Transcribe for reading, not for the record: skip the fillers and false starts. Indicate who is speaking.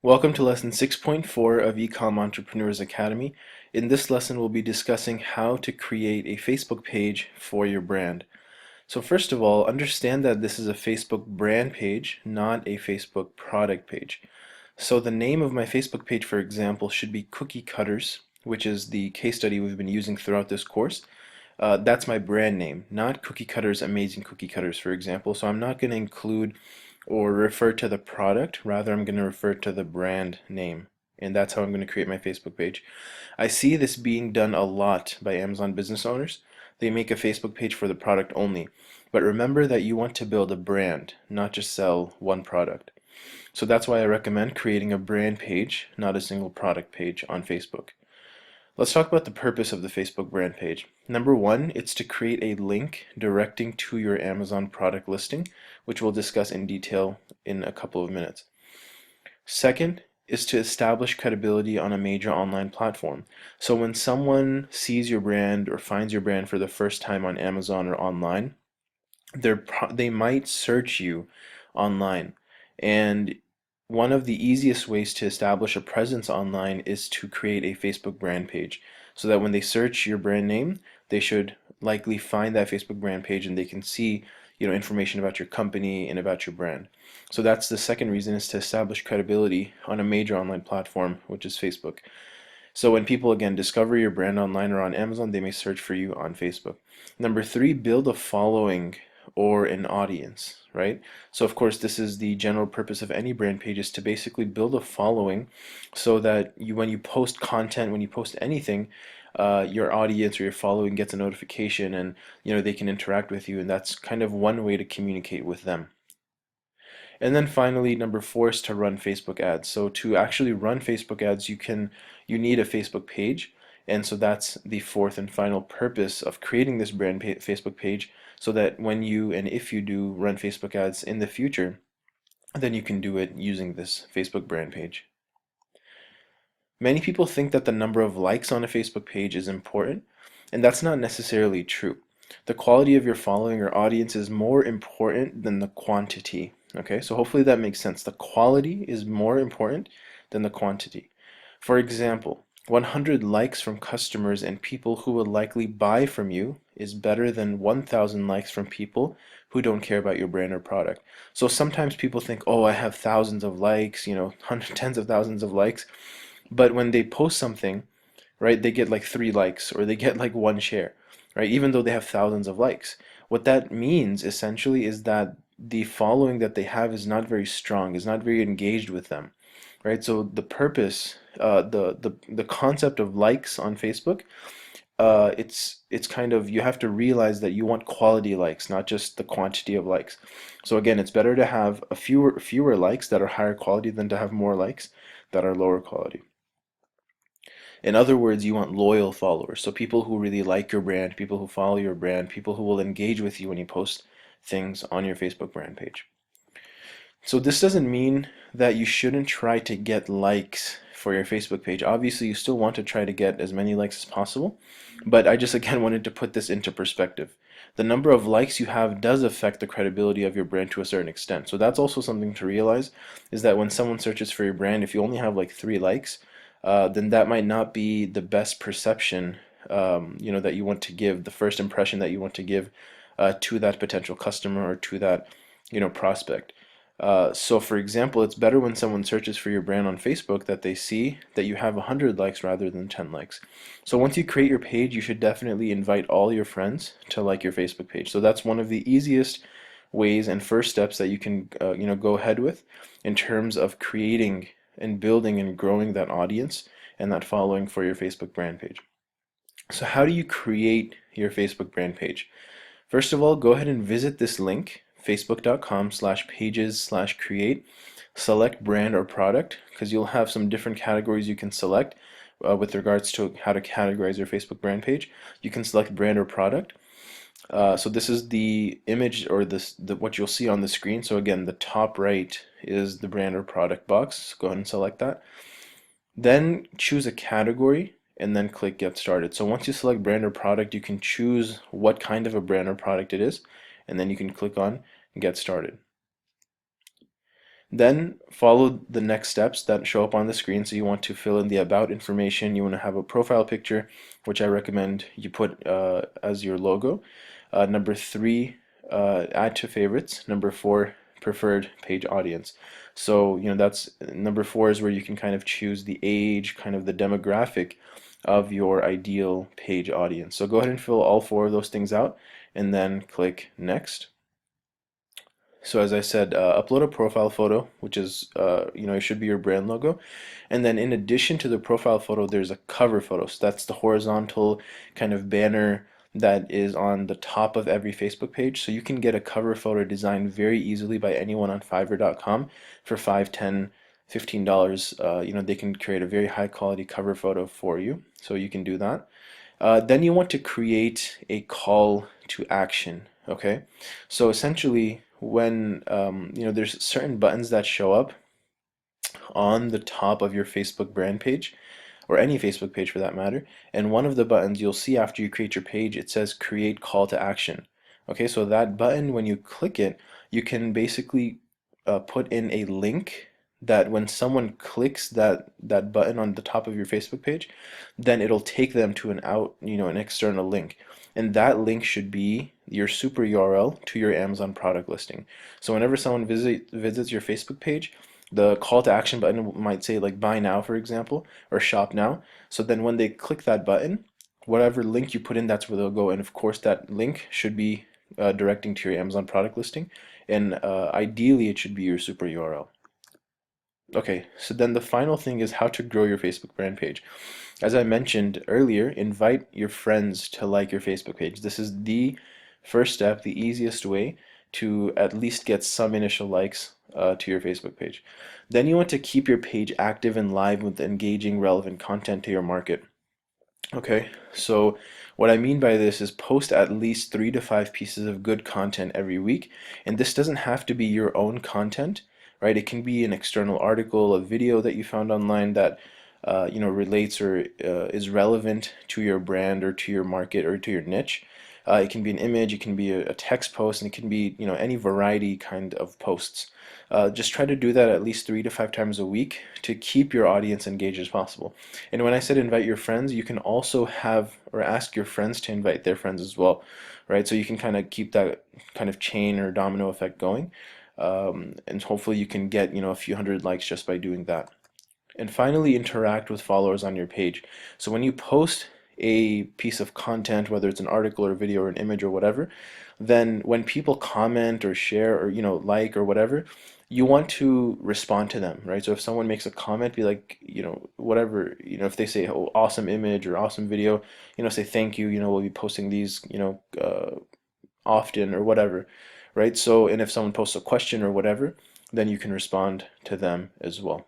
Speaker 1: Welcome to lesson 6.4 of Ecom Entrepreneurs Academy. In this lesson, we'll be discussing how to create a Facebook page for your brand. So first of all, understand that this is a Facebook brand page, not a Facebook product page. So the name of my Facebook page, for example, should be Cookie Cutters, which is the case study we've been using throughout this course. That's my brand name, not Cookie Cutters, Amazing Cookie Cutters, for example. So I'm not going to include or refer to the product, rather I'm going to refer to the brand name. And that's how I'm going to create my Facebook page. I see this being done a lot by Amazon business owners. They make a Facebook page for the product only. But remember that you want to build a brand, not just sell one product. So that's why I recommend creating a brand page, not a single product page on Facebook. Let's talk about the purpose of the Facebook brand page. Number one, it's to create a link directing to your Amazon product listing, which we'll discuss in detail in a couple of minutes. Second is to establish credibility on a major online platform. So when someone sees your brand or finds your brand for the first time on Amazon or online, they might search you online. And one of the easiest ways to establish a presence online is to create a Facebook brand page so that when they search your brand name, they should likely find that Facebook brand page and they can see information about your company and about your brand. So that's the second reason, is to establish credibility on a major online platform, which is Facebook. So when people again discover your brand online or on Amazon, they may search for you on Facebook. Number three, build a following or an audience, right? So of course this is the general purpose of any brand page, is to basically build a following so that when you post content, when you post anything, your audience or your following gets a notification and they can interact with you, and that's kind of one way to communicate with them. And then finally, number four is to run Facebook ads. So to actually run Facebook ads, you need a Facebook page. And so that's the fourth and final purpose of creating this brand Facebook page, so that when you and if you do run Facebook ads in the future, then you can do it using this Facebook brand page. Many people think that the number of likes on a Facebook page is important, and that's not necessarily true. The quality of your following or audience is more important than the quantity. Okay, so hopefully that makes sense. The quality is more important than the quantity. For example, 100 likes from customers and people who will likely buy from you is better than 1,000 likes from people who don't care about your brand or product. So sometimes people think, oh, I have thousands of likes, hundreds, tens of thousands of likes. But when they post something, right, they get like 3 likes or they get like 1 share, right? Even though they have thousands of likes. What that means essentially is that the following that they have is not very strong, is not very engaged with them, right? So the purpose, the concept of likes on Facebook, it's kind of, you have to realize that you want quality likes, not just the quantity of likes. So again, it's better to have fewer likes that are higher quality than to have more likes that are lower quality. In other words, you want loyal followers. So people who really like your brand, people who follow your brand, people who will engage with you when you post things on your Facebook brand page. So this doesn't mean that you shouldn't try to get likes for your Facebook page. Obviously, you still want to try to get as many likes as possible, but I just again wanted to put this into perspective. The number of likes you have does affect the credibility of your brand to a certain extent. So that's also something to realize, is that when someone searches for your brand, if you only have like 3 likes, then that might not be the best perception, that you want to give, the first impression that you want to give to that potential customer or to that, prospect. So for example, it's better when someone searches for your brand on Facebook that they see that you have 100 likes rather than 10 likes. So once you create your page, you should definitely invite all your friends to like your Facebook page. So that's one of the easiest ways and first steps that you can go ahead with in terms of creating and building and growing that audience and that following for your Facebook brand page. So how do you create your Facebook brand page? First of all, go ahead and visit this link, facebook.com/pages/create. Select brand or product, because you'll have some different categories you can select with regards to how to categorize your Facebook brand page. You can select brand or product. So this is the image, or what you'll see on the screen. So again, the top right is the brand or product box. Go ahead and select that. Then choose a category and then click Get Started. So once you select brand or product, you can choose what kind of a brand or product it is, and then you can click on Get Started. Then follow the next steps that show up on the screen. So you want to fill in the about information. You want to have a profile picture, which I recommend you put as your logo. Number three, add to favorites. Number four, preferred page audience. So, that's number four is where you can kind of choose the age, kind of the demographic of your ideal page audience. So go ahead and fill all four of those things out and then click next. So as I said, upload a profile photo, which is, it should be your brand logo. And then in addition to the profile photo, there's a cover photo. So that's the horizontal kind of banner that is on the top of every Facebook page. So you can get a cover photo designed very easily by anyone on Fiverr.com for $5, $10, $15. They can create a very high quality cover photo for you. So you can do that. Then you want to create a call to action. Okay, so essentially, when there's certain buttons that show up on the top of your Facebook brand page, or any Facebook page for that matter, and one of the buttons you'll see after you create your page, it says create call to action. Okay, so that button, when you click it, you can basically put in a link that when someone clicks that button on the top of your Facebook page, then it'll take them to an external link. And that link should be your super URL to your Amazon product listing. So whenever someone visits your Facebook page, the call to action button might say like buy now, for example, or shop now. So then when they click that button, whatever link you put in, that's where they'll go. And of course, that link should be directing to your Amazon product listing. And ideally, it should be your super URL. Okay, so then the final thing is how to grow your Facebook brand page. As I mentioned earlier, invite your friends to like your Facebook page. This is the first step, the easiest way to at least get some initial likes to your Facebook page. Then you want to keep your page active and live with engaging, relevant content to your market. Okay, so what I mean by this is post at least 3 to 5 pieces of good content every week, and this doesn't have to be your own content, right? It can be an external article, a video that you found online that relates or is relevant to your brand or to your market or to your niche. It can be an image, it can be a text post, and it can be any variety kind of posts. Just try to do that at least 3 to 5 times a week to keep your audience engaged as possible. And when I said invite your friends, you can also have or ask your friends to invite their friends as well, right? So you can kind of keep that kind of chain or domino effect going. And hopefully you can get a few hundred likes just by doing that. And finally, interact with followers on your page. So when you post a piece of content, whether it's an article or video or an image or whatever, then when people comment or share or like or whatever, you want to respond to them, right? So if someone makes a comment, be like, whatever, if they say, oh, awesome image or awesome video, say thank you, we'll be posting these, often or whatever, right? So, and if someone posts a question or whatever, then you can respond to them as well.